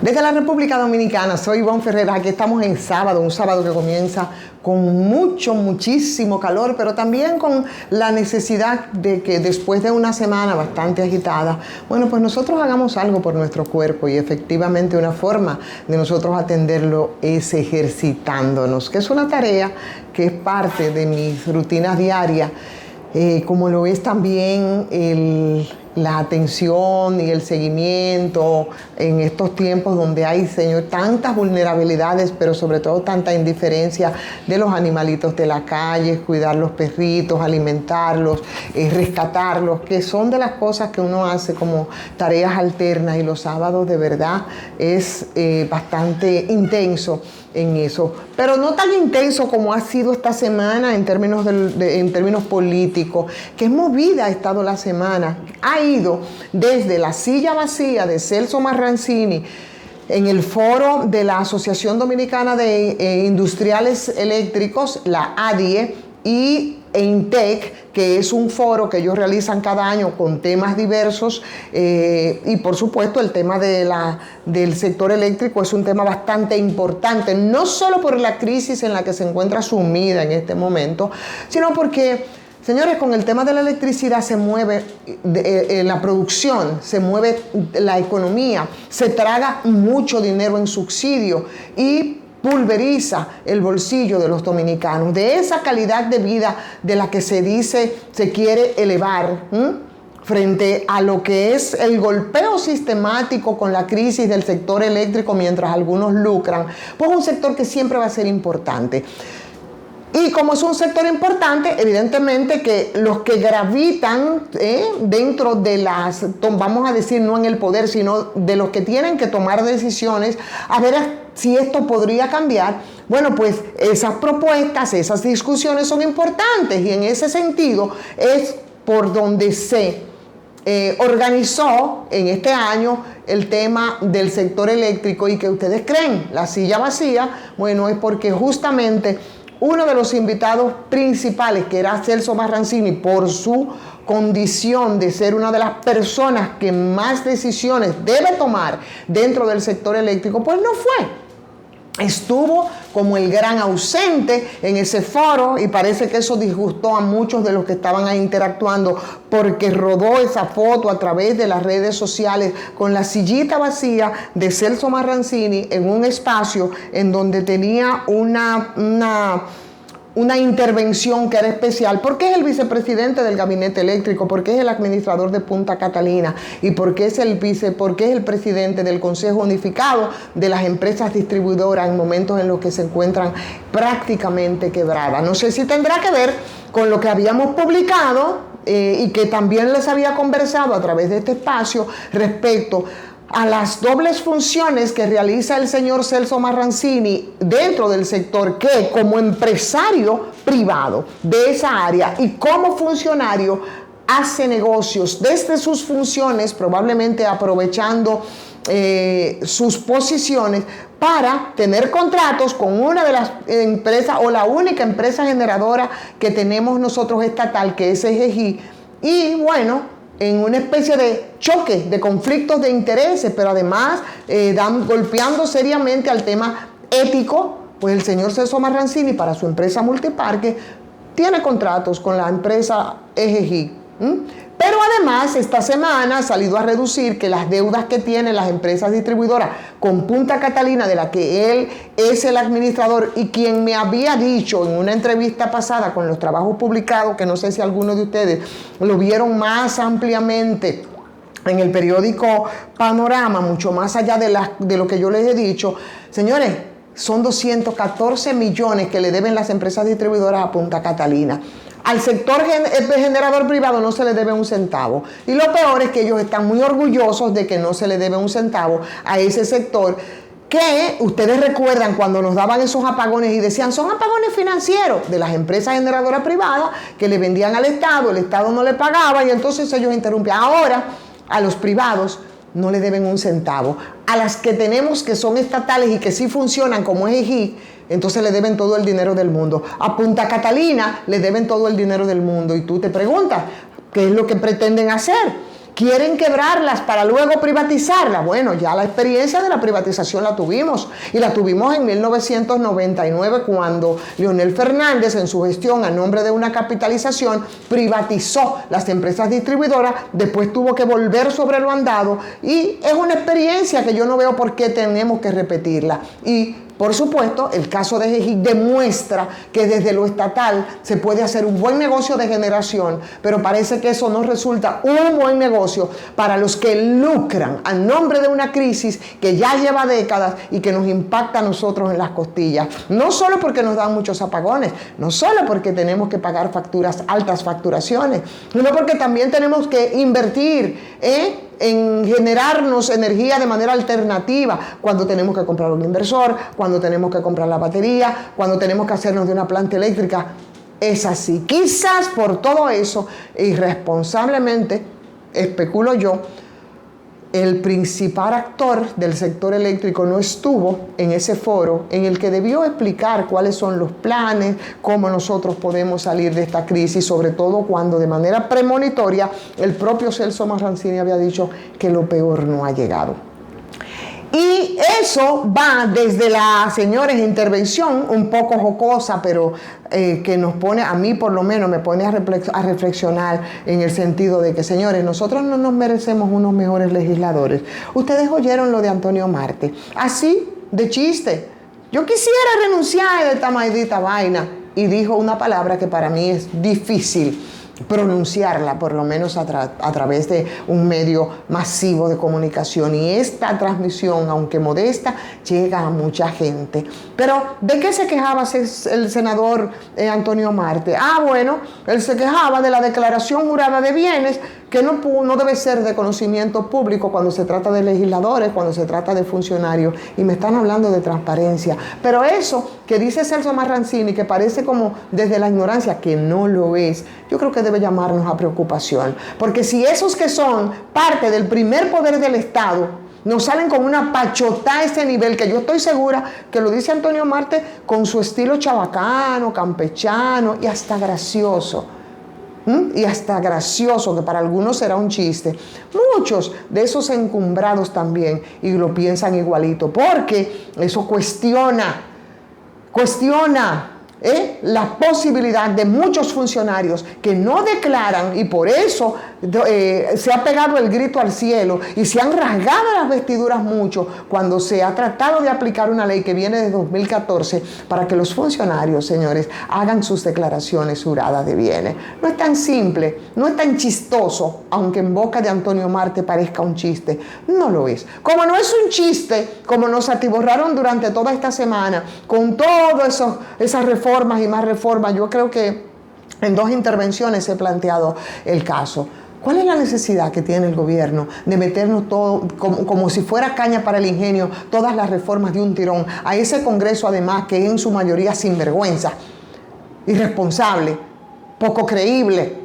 Desde la República Dominicana, soy Ivonne Ferreira. Aquí estamos en sábado, un sábado que comienza con muchísimo calor, pero también con la necesidad de que después de una semana bastante agitada, bueno, pues nosotros hagamos algo por nuestro cuerpo, y efectivamente una forma de nosotros atenderlo es ejercitándonos, que es una tarea que es parte de mis rutinas diarias, como lo es también la atención y el seguimiento en estos tiempos donde hay, Señor, tantas vulnerabilidades, pero sobre todo tanta indiferencia de los animalitos de la calle, cuidar los perritos, alimentarlos, rescatarlos, que son de las cosas que uno hace como tareas alternas, y los sábados de verdad es bastante intenso en eso, pero no tan intenso como ha sido esta semana en términos políticos. Qué movida ha estado la semana. Ha ido desde la silla vacía de Celso Marrancini en el foro de la Asociación Dominicana de Industriales Eléctricos, la ADIE, y EINTEC, que es un foro que ellos realizan cada año con temas diversos, y por supuesto el tema del sector eléctrico es un tema bastante importante, no solo por la crisis en la que se encuentra sumida en este momento, sino porque, señores, con el tema de la electricidad se mueve la producción, se mueve la economía, se traga mucho dinero en subsidio y pulveriza el bolsillo de los dominicanos, de esa calidad de vida de la que se dice se quiere elevar, frente a lo que es el golpeo sistemático con la crisis del sector eléctrico mientras algunos lucran, pues un sector que siempre va a ser importante. Y como es un sector importante, evidentemente que los que gravitan dentro de vamos a decir, no en el poder, sino de los que tienen que tomar decisiones, a ver si esto podría cambiar, bueno, pues esas propuestas, esas discusiones son importantes, y en ese sentido es por donde se organizó en este año el tema del sector eléctrico. Y que ustedes creen, la silla vacía, bueno, es porque justamente uno de los invitados principales, que era Celso Marrancini, por su condición de ser una de las personas que más decisiones debe tomar dentro del sector eléctrico, pues no fue. Estuvo como el gran ausente en ese foro, y parece que eso disgustó a muchos de los que estaban ahí interactuando, porque rodó esa foto a través de las redes sociales con la sillita vacía de Celso Marrancini en un espacio en donde tenía una intervención que era especial, porque es el vicepresidente del gabinete eléctrico, porque es el administrador de Punta Catalina, y porque es el presidente del Consejo Unificado de las empresas distribuidoras en momentos en los que se encuentran prácticamente quebradas. No sé si tendrá que ver con lo que habíamos publicado y que también les había conversado a través de este espacio respecto a las dobles funciones que realiza el señor Celso Marrancini dentro del sector, que como empresario privado de esa área y como funcionario hace negocios desde sus funciones, probablemente aprovechando sus posiciones para tener contratos con una de las empresas, o la única empresa generadora que tenemos nosotros estatal, que es EGI, y bueno, en una especie de choque, de conflictos de intereses, pero además golpeando seriamente al tema ético, pues el señor Celso Marrancini, para su empresa Multiparque, tiene contratos con la empresa EGI. Pero además esta semana ha salido a reducir que las deudas que tienen las empresas distribuidoras con Punta Catalina, de la que él es el administrador, y quien me había dicho en una entrevista pasada con los trabajos publicados, que no sé si algunos de ustedes lo vieron más ampliamente en el periódico Panorama, mucho más allá de lo que yo les he dicho, señores, son 214 millones que le deben las empresas distribuidoras a Punta Catalina. Al sector generador privado no se le debe un centavo. Y lo peor es que ellos están muy orgullosos de que no se le debe un centavo a ese sector, que ustedes recuerdan cuando nos daban esos apagones y decían, son apagones financieros de las empresas generadoras privadas que le vendían al Estado, el Estado no le pagaba y entonces ellos interrumpían. Ahora, a los privados no le deben un centavo. A las que tenemos que son estatales y que sí funcionan como es EGIC, entonces le deben todo el dinero del mundo. A Punta Catalina le deben todo el dinero del mundo. Y tú te preguntas, ¿qué es lo que pretenden hacer? ¿Quieren quebrarlas para luego privatizarlas? Bueno, ya la experiencia de la privatización la tuvimos. Y la tuvimos en 1999 cuando Leonel Fernández, en su gestión a nombre de una capitalización, privatizó las empresas distribuidoras. Después tuvo que volver sobre lo andado. Y es una experiencia que yo no veo por qué tenemos que repetirla. Y por supuesto, el caso de EGIC demuestra que desde lo estatal se puede hacer un buen negocio de generación, pero parece que eso no resulta un buen negocio para los que lucran a nombre de una crisis que ya lleva décadas y que nos impacta a nosotros en las costillas. No solo porque nos dan muchos apagones, no solo porque tenemos que pagar facturas, altas facturaciones, sino porque también tenemos que invertir en generarnos energía de manera alternativa cuando tenemos que comprar un inversor, cuando tenemos que comprar la batería, cuando tenemos que hacernos de una planta eléctrica. Es así. Quizás por todo eso, irresponsablemente, especulo yo, el principal actor del sector eléctrico no estuvo en ese foro en el que debió explicar cuáles son los planes, cómo nosotros podemos salir de esta crisis, sobre todo cuando de manera premonitoria el propio Celso Marrancini había dicho que lo peor no ha llegado. Y eso va desde la, señores, intervención un poco jocosa, pero que nos pone, a mí por lo menos me pone a reflexionar en el sentido de que, señores, nosotros no nos merecemos unos mejores legisladores. Ustedes oyeron lo de Antonio Marte, así, de chiste. Yo quisiera renunciar de esta maldita vaina. Y dijo una palabra que para mí es difícil pronunciarla, por lo menos a través de un medio masivo de comunicación, y esta transmisión, aunque modesta, llega a mucha gente. Pero ¿de qué se quejaba el senador Antonio Marte? Bueno, él se quejaba de la declaración jurada de bienes, que no debe ser de conocimiento público cuando se trata de legisladores, cuando se trata de funcionarios, y me están hablando de transparencia. Pero eso que dice Celso Marrancini, que parece como desde la ignorancia, que no lo es, yo creo que debe llamarnos a preocupación, porque si esos que son parte del primer poder del Estado nos salen con una pachotá a ese nivel, que yo estoy segura que lo dice Antonio Marte con su estilo chabacano, campechano y hasta gracioso. Y hasta gracioso, que para algunos será un chiste. Muchos de esos encumbrados también, y lo piensan igualito, porque eso cuestiona la posibilidad de muchos funcionarios que no declaran, y por eso se ha pegado el grito al cielo y se han rasgado las vestiduras mucho cuando se ha tratado de aplicar una ley que viene de 2014 para que los funcionarios, señores, hagan sus declaraciones juradas de bienes. No es tan simple, no es tan chistoso, aunque en boca de Antonio Marte parezca un chiste. No lo es. Como no es un chiste, como nos atiborraron durante toda esta semana con todas esas reformas y más reformas, yo creo que en 2 intervenciones he planteado el caso. ¿Cuál es la necesidad que tiene el gobierno de meternos todo como si fuera caña para el ingenio, todas las reformas de un tirón, a ese Congreso además que es en su mayoría sinvergüenza, irresponsable, poco creíble,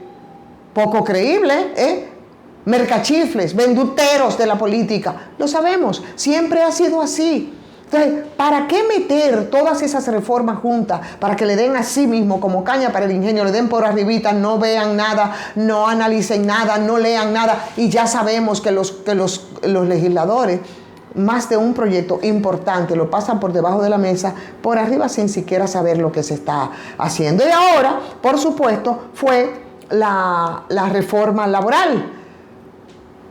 mercachifles, venduteros de la política? Lo sabemos, siempre ha sido así. Entonces, ¿para qué meter todas esas reformas juntas? Para que le den a sí mismo como caña para el ingenio, le den por arribita, no vean nada, no analicen nada, no lean nada. Y ya sabemos que los legisladores, más de un proyecto importante, lo pasan por debajo de la mesa, por arriba, sin siquiera saber lo que se está haciendo. Y ahora, por supuesto, fue la reforma laboral,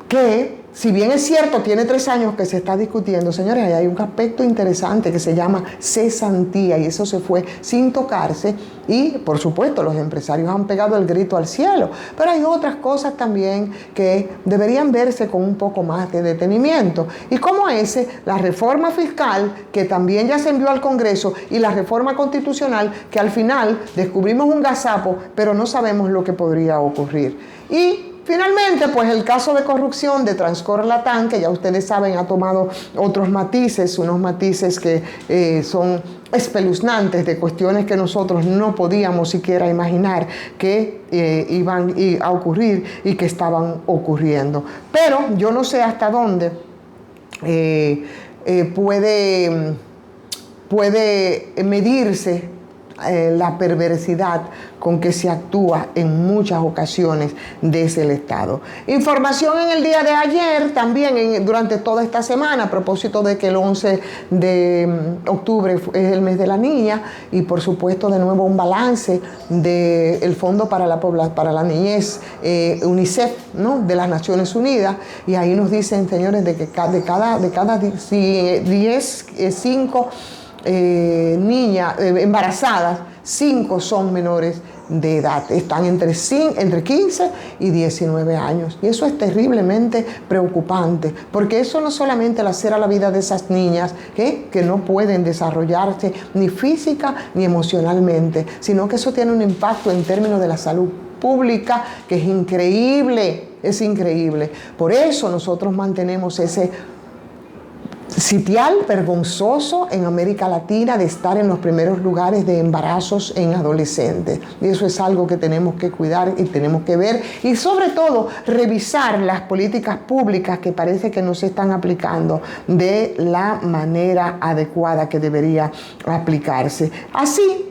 que, si bien es cierto, tiene 3 años que se está discutiendo, señores, ahí hay un aspecto interesante que se llama cesantía, y eso se fue sin tocarse, y por supuesto los empresarios han pegado el grito al cielo, pero hay otras cosas también que deberían verse con un poco más de detenimiento, y como la reforma fiscal, que también ya se envió al Congreso, y la reforma constitucional, que al final descubrimos un gazapo, pero no sabemos lo que podría ocurrir. Y Finalmente, pues el caso de corrupción de Transcorp Latam, que ya ustedes saben, ha tomado otros matices, unos matices que son espeluznantes, de cuestiones que nosotros no podíamos siquiera imaginar que iban a ocurrir y que estaban ocurriendo. Pero yo no sé hasta dónde puede medirse la perversidad con que se actúa en muchas ocasiones desde el Estado. Información en el día de ayer, también durante toda esta semana, a propósito de que el 11 de octubre es el mes de la niña, y por supuesto de nuevo un balance del Fondo para la Niñez, UNICEF, ¿no?, de las Naciones Unidas, y ahí nos dicen, señores, de que de cada 10, 5 niñas embarazadas, 5 son menores de edad, están entre 15 y 19 años, y eso es terriblemente preocupante, porque eso no solamente lacera la vida de esas niñas que no pueden desarrollarse ni física ni emocionalmente, sino que eso tiene un impacto en términos de la salud pública que es increíble, es increíble. Por eso nosotros mantenemos ese sitial vergonzoso en América Latina de estar en los primeros lugares de embarazos en adolescentes. Y eso es algo que tenemos que cuidar y tenemos que ver, y sobre todo revisar las políticas públicas que parece que no se están aplicando de la manera adecuada que debería aplicarse. Así,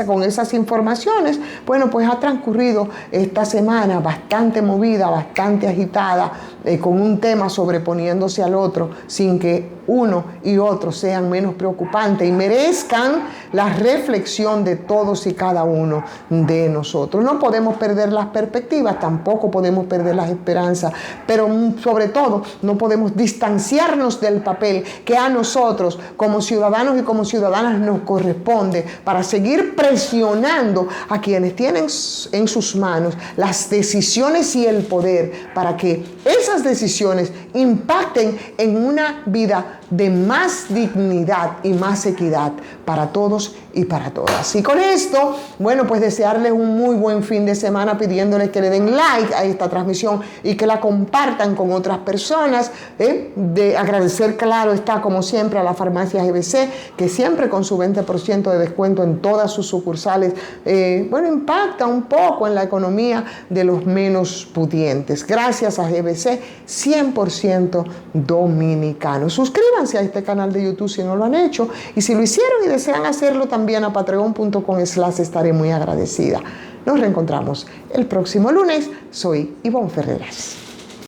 con esas informaciones, bueno, pues ha transcurrido esta semana bastante movida, bastante agitada, con un tema sobreponiéndose al otro, sin que uno y otro sean menos preocupantes y merezcan la reflexión de todos y cada uno de nosotros. No podemos perder las perspectivas, tampoco podemos perder las esperanzas, pero sobre todo no podemos distanciarnos del papel que a nosotros como ciudadanos y como ciudadanas nos corresponde para seguir presionando a quienes tienen en sus manos las decisiones y el poder, para que esas decisiones impacten en una vida de más dignidad y más equidad para todos y para todas. Y con esto, bueno, pues desearles un muy buen fin de semana, pidiéndoles que le den like a esta transmisión y que la compartan con otras personas. De agradecer, claro está, como siempre, a la farmacia GBC, que siempre con su 20% de descuento en todas sus sucursales, bueno, impacta un poco en la economía de los menos pudientes. Gracias a GBC, 100% dominicano. Suscríbanse a este canal de YouTube si no lo han hecho, y si lo hicieron y desean hacerlo también, a patreon.com/ estaré muy agradecida. Nos reencontramos el próximo lunes. Soy Ivonne Ferreras.